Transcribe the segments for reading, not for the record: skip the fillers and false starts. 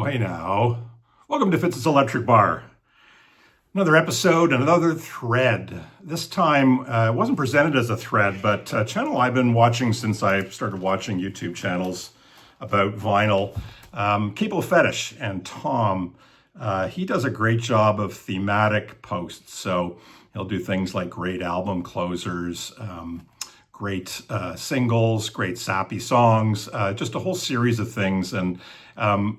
Hey now. Welcome to Fitz' Electric Bar. Another episode, another thread. This time, it wasn't presented as a thread, but a channel I've been watching since I started watching YouTube channels about vinyl. Fetish and Tom, he does a great job of thematic posts. So he'll do things like great album closers, great singles, great sappy songs, just a whole series of things. And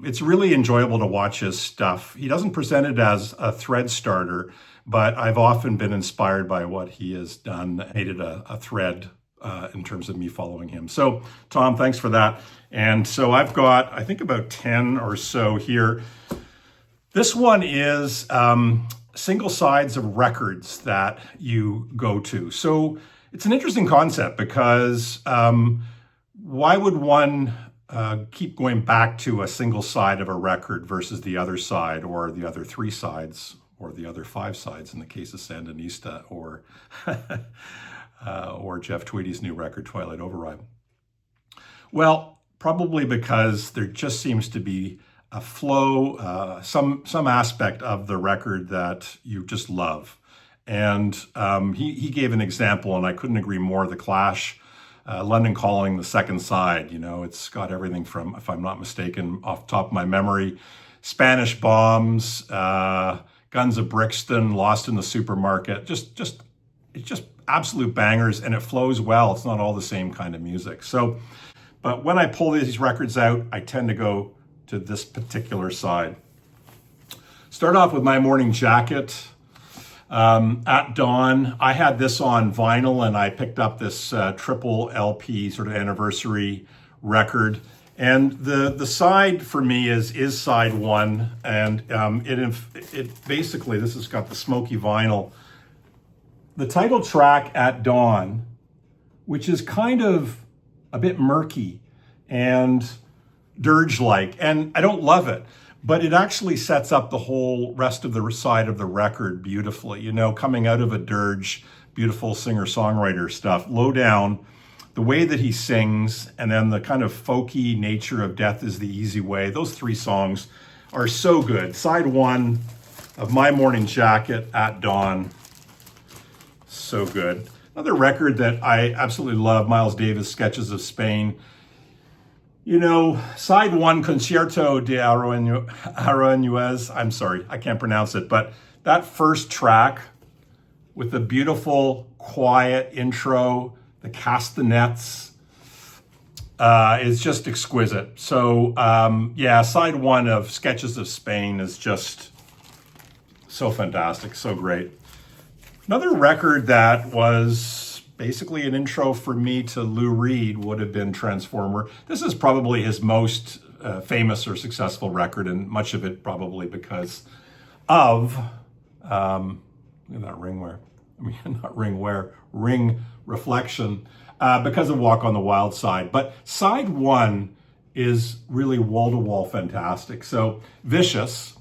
it's really enjoyable to watch his stuff. He doesn't present it as a thread starter, but I've often been inspired by what he has done, made it a thread in terms of me following him. So Tom, thanks for that. And so I've got, I think about 10 or so here. This one is single sides of records that you go to. So it's an interesting concept because why would one keep going back to a single side of a record versus the other side, or the other three sides, or the other five sides in the case of Sandinista, or or Jeff Tweedy's new record, Twilight Override? Well, probably because there just seems to be a flow, some aspect of the record that you just love. And he gave an example, and I couldn't agree more. The Clash, London Calling, the second side, it's got everything from, if I'm not mistaken, off the top of my memory, Spanish Bombs, Guns of Brixton, Lost in the Supermarket, it's just absolute bangers, and it flows well. It's not all the same kind of music. So, but when I pull these records out, I tend to go to this particular side. Start off with My Morning Jacket. At Dawn, I had this on vinyl, and I picked up this triple LP sort of anniversary record. And the side for me is side one, and it basically, this has got the smoky vinyl. The title track, At Dawn, which is kind of a bit murky and dirge-like, and I don't love it. But it actually sets up the whole rest of the side of the record beautifully. Coming out of a dirge, beautiful singer-songwriter stuff. Low Down, the way that he sings, and then the kind of folky nature of Death is the Easy Way. Those three songs are so good. Side one of My Morning Jacket, At Dawn, so good. Another record that I absolutely love, Miles Davis, Sketches of Spain. Side one, Concierto de Aranjuez. I'm sorry, I can't pronounce it, but that first track with the beautiful, quiet intro, the castanets, is just exquisite. So, side one of Sketches of Spain is just so fantastic, so great. Another record that was basically an intro for me to Lou Reed would have been Transformer. This is probably his most famous or successful record, and much of it probably because of, look at that ring reflection, because of Walk on the Wild Side. But side one is really wall-to-wall fantastic. So Vicious,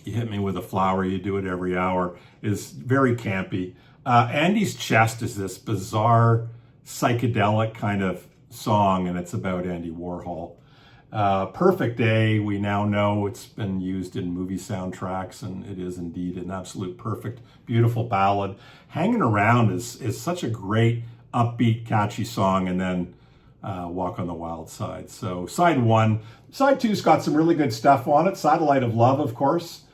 You Hit Me With a Flower, You Do It Every Hour, is very campy. Andy's Chest is this bizarre, psychedelic kind of song, and it's about Andy Warhol. Perfect Day, we now know it's been used in movie soundtracks, and it is indeed an absolute perfect, beautiful ballad. Hanging Around is such a great, upbeat, catchy song, and then Walk on the Wild Side. So side one. Side two's got some really good stuff on it. Satellite of Love, of course.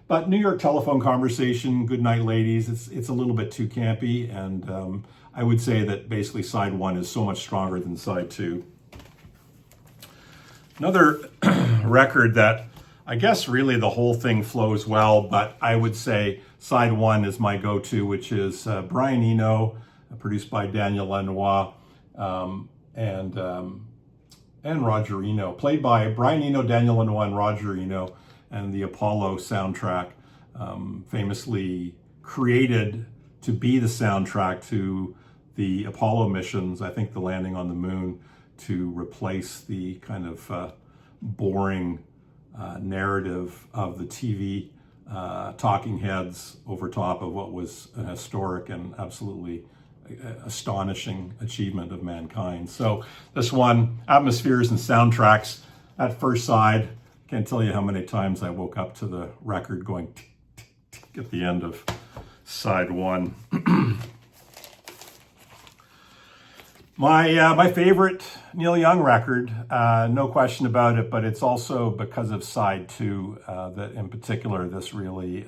But New York Telephone Conversation, Goodnight Ladies, it's a little bit too campy, and I would say that basically side one is so much stronger than side two. Another record that I guess really the whole thing flows well, but I would say side one is my go-to, which is Brian Eno, produced by Daniel Lanois, and Roger Eno, played by Brian Eno, Daniel Lanois, and Roger Eno, and the Apollo soundtrack, famously created to be the soundtrack to the Apollo missions, I think the landing on the moon, to replace the kind of boring narrative of the TV talking heads over top of what was an historic and absolutely astonishing achievement of mankind. So this one, Atmospheres and Soundtracks, That first side, can't tell you how many times I woke up to the record going tick, tick, tick at the end of side one. My favorite Neil Young record, no question about it, but it's also because of side two that in particular this really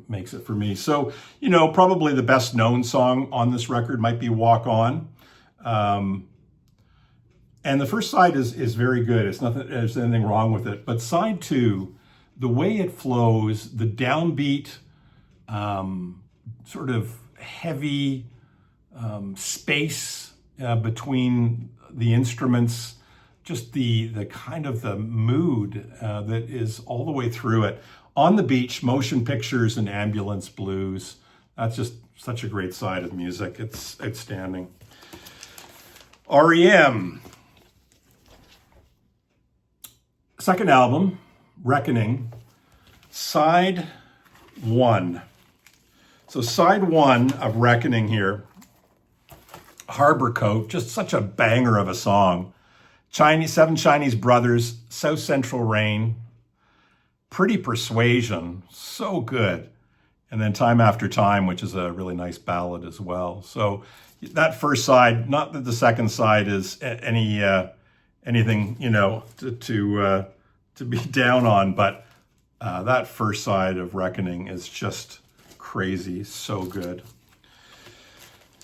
makes it for me. So, you know, probably the best known song on this record might be Walk On. And the first side is very good. It's nothing, there's anything wrong with it. But side two, the way it flows, the downbeat, sort of heavy space between the instruments, just the kind of the mood that is all the way through it. On the Beach, Motion Pictures, and Ambulance Blues. That's just such a great side of music. It's outstanding. REM. Second album, Reckoning, side one. So side one of Reckoning here, Harbor Coat, just such a banger of a song. Seven Chinese Brothers, South Central Rain, Pretty Persuasion, so good. And then Time After Time, which is a really nice ballad as well. So that first side, not that the second side is anything, you know, to be down on, but that first side of Reckoning is just crazy, so good.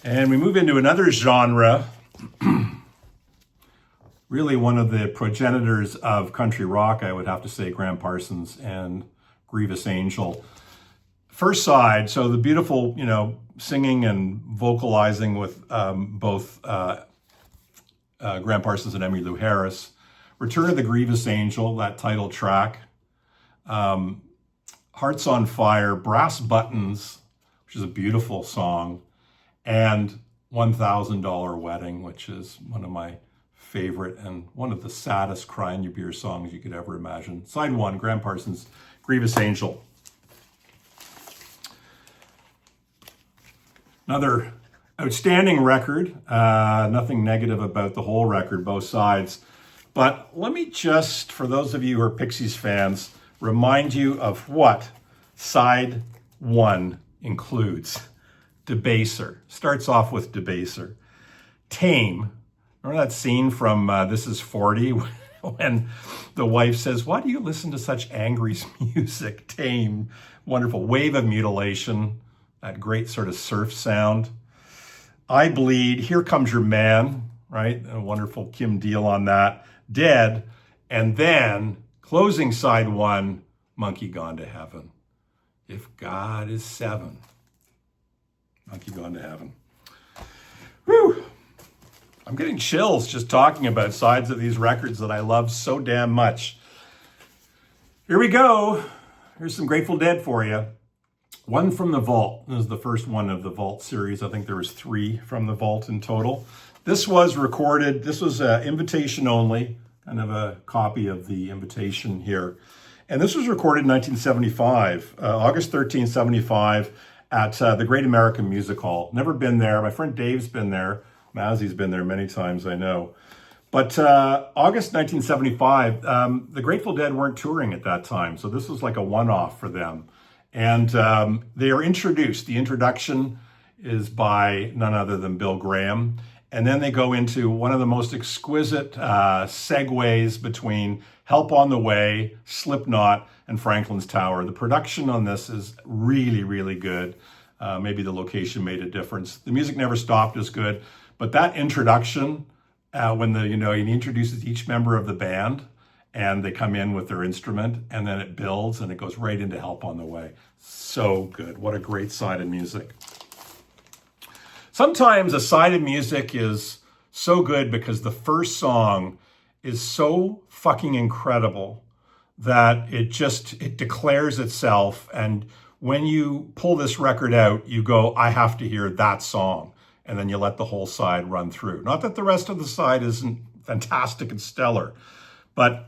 And we move into another genre, really one of the progenitors of country rock, I would have to say, Graham Parsons and Grievous Angel. First side, so the beautiful, you know, singing and vocalizing with both Graham Parsons and Emmylou Harris. Return of the Grievous Angel, that title track. Hearts on Fire, Brass Buttons, which is a beautiful song, and $1,000 Wedding, which is one of my favorite and one of the saddest Cry in Your Beer songs you could ever imagine. Side one, Graham Parsons, Grievous Angel. Another outstanding record. Nothing negative about the whole record, both sides. But let me just, for those of you who are Pixies fans, remind you of what side one includes. Debaser. Starts off with Debaser. Tame. Remember that scene from This Is 40 when the wife says, "Why do you listen to such angry music?" Tame. Wonderful. Wave of Mutilation. That great sort of surf sound. I Bleed. Here Comes Your Man. Right? A wonderful Kim Deal on that. Dead. And then closing side one, Monkey Gone to Heaven. If God is seven. Monkey Gone to Heaven. Whew. I'm getting chills just talking about sides of these records that I love so damn much. Here we go. Here's some Grateful Dead for you. One from the Vault. This is the first one of the Vault series. I think there was 3 from the Vault in total. This was recorded. This was invitation only, kind of a copy of the invitation here. And this was recorded in 1975, August 13, 75, at the Great American Music Hall. Never been there. My friend Dave's been there. Mazzy's been there many times, I know. But August 1975, the Grateful Dead weren't touring at that time. So this was like a one-off for them. And they are introduced. The introduction is by none other than Bill Graham. And then they go into one of the most exquisite segues between Help on the Way, Slipknot, and Franklin's Tower. The production on this is really, really good. Maybe the location made a difference. The music never stopped as good. But that introduction, when he introduces each member of the band, and they come in with their instrument, and then it builds, and it goes right into Help on the Way. So good. What a great side of music. Sometimes a side of music is so good because the first song is so fucking incredible that it declares itself. And when you pull this record out, you go, I have to hear that song. And then you let the whole side run through. Not that the rest of the side isn't fantastic and stellar, but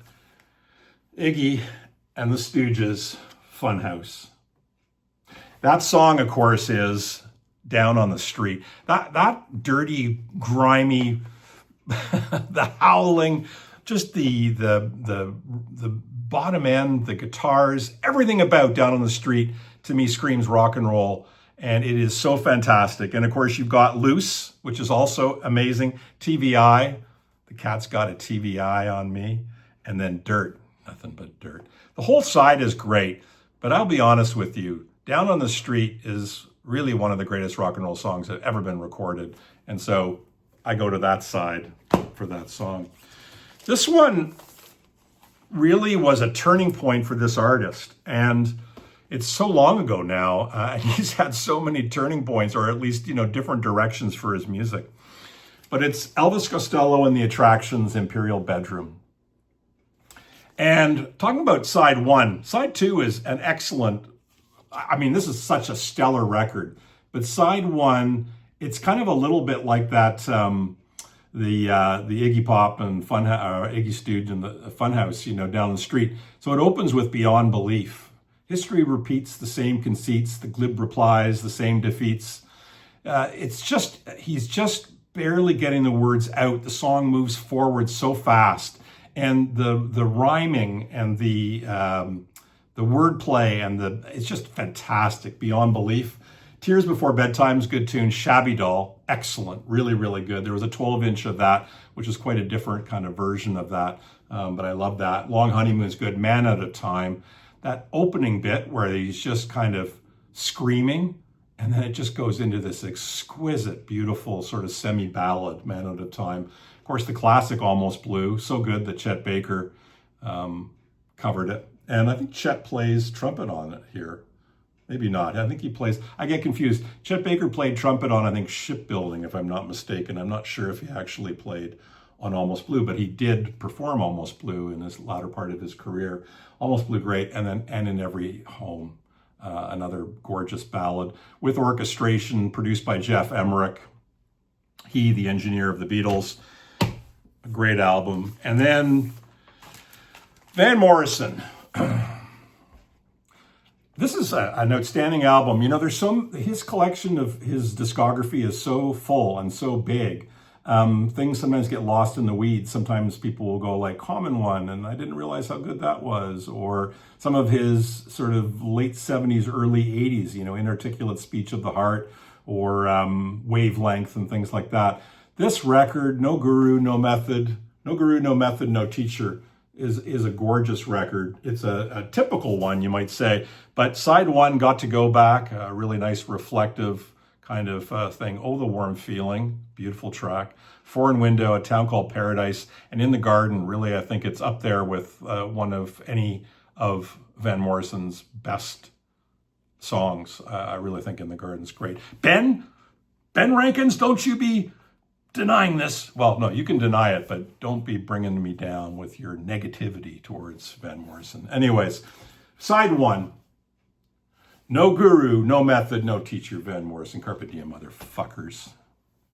Iggy and the Stooges, Funhouse. That song, of course, is Down on the Street. That dirty, grimy, the howling, just the bottom end, the guitars, everything about Down on the Street to me screams rock and roll. And it is so fantastic. And of course, you've got Loose, which is also amazing. TVI, the cat's got a TVI on me. And then Dirt, nothing but dirt. The whole side is great, but I'll be honest with you, Down on the Street is really one of the greatest rock and roll songs that have ever been recorded. And so I go to that side for that song. This one really was a turning point for this artist. And it's so long ago now. He's had so many turning points, or at least, different directions for his music. But it's Elvis Costello and the Attractions' Imperial Bedroom. And talking about side one, side two is an excellent, this is such a stellar record. But side one, it's kind of a little bit like that, the Iggy Pop and Iggy Stooge and the Funhouse, down the street. So it opens with Beyond Belief. History repeats the same conceits, the glib replies, the same defeats. He's just barely getting the words out. The song moves forward so fast. And the rhyming and the wordplay and it's just fantastic, Beyond Belief. Tears Before Bedtime's good tune. Shabby Doll, excellent, really, really good. There was a 12-inch of that, which is quite a different kind of version of that, but I love that. Long Honeymoon's good. Man Out of Time. That opening bit where he's just kind of screaming, and then it just goes into this exquisite, beautiful sort of semi-ballad, Man Out of Time. Of course, the classic Almost Blue, so good that Chet Baker covered it. And I think Chet plays trumpet on it here. Maybe not. I think he plays, I get confused. Chet Baker played trumpet on, I think, Shipbuilding, if I'm not mistaken. I'm not sure if he actually played on Almost Blue, but he did perform Almost Blue in this latter part of his career. Almost Blue, great. And then And in Every Home, another gorgeous ballad with orchestration produced by Jeff Emmerich. He, the engineer of the Beatles. A great album. And then Van Morrison. This is an outstanding album. His collection of his discography is so full and so big. Things sometimes get lost in the weeds. Sometimes people will go like Common One, and I didn't realize how good that was. Or some of his sort of late 70s, early 80s, Inarticulate Speech of the Heart, or Wavelength and things like that. This record, No Guru, No Method, No Teacher, is a gorgeous record. It's a typical one, you might say. But side one got to go back, a really nice reflective kind of thing. Oh, the Warm Feeling, beautiful track. Foreign Window, A Town Called Paradise, and In the Garden, really, I think it's up there with one of any of Van Morrison's best songs. I really think In the Garden's great. Ben Rankins, don't you be denying this. Well, no, you can deny it, but don't be bringing me down with your negativity towards Van Morrison. Anyways, side one. No Guru, No Method, No Teacher, Van Morrison. Carpe diem, motherfuckers.